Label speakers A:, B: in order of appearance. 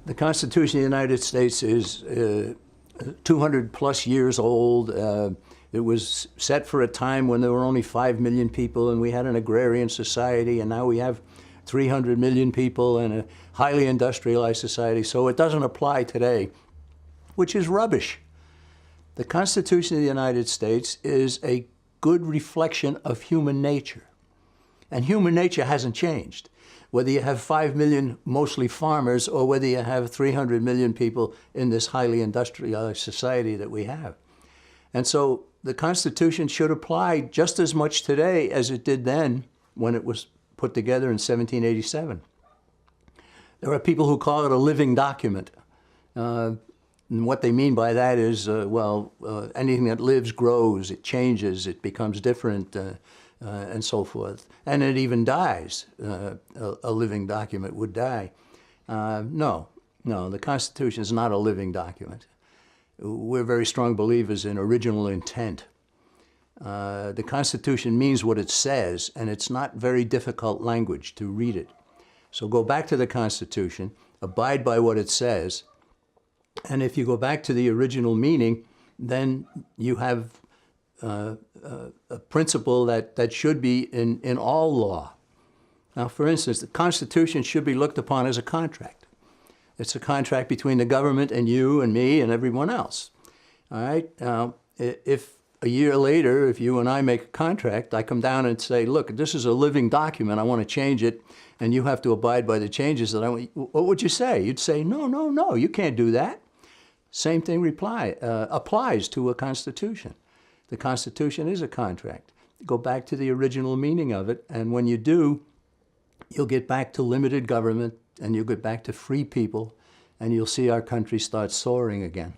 A: The Constitution of the United States is 200 plus years old. It was set for a time when there were only 5 million people and we had an agrarian society, and now we have 300 million people and a highly industrialized society. So it doesn't apply today, which is rubbish. The Constitution of the United States is a good reflection of human nature. And human nature hasn't changed. Whether you have 5 million mostly farmers or whether you have 300 million people in this highly industrialized society that we have. And so the Constitution should apply just as much today as it did then when it was put together in 1787. There are people who call it a living document. And what they mean by that is, anything that lives grows, it changes, it becomes different, and so forth. And it even dies. A living document would die. No, the Constitution is not a living document. We're very strong believers in original intent. The Constitution means what it says, and it's not very difficult language to read it. So go back to the Constitution, abide by what it says, and if you go back to the original meaning, then you have a principle that should be in all law. Now, for instance, the Constitution should be looked upon as a contract. It's a contract between the government and you and me and everyone else. All right? Now, if a year later, if you and I make a contract, I come down and say, look, this is a living document, I want to change it, and you have to abide by the changes that I want, what would you say? You'd say, no, you can't do that. Same thing applies to a Constitution. The Constitution is a contract. Go back to the original meaning of it, and when you do, you'll get back to limited government, and you'll get back to free people, and you'll see our country start soaring again.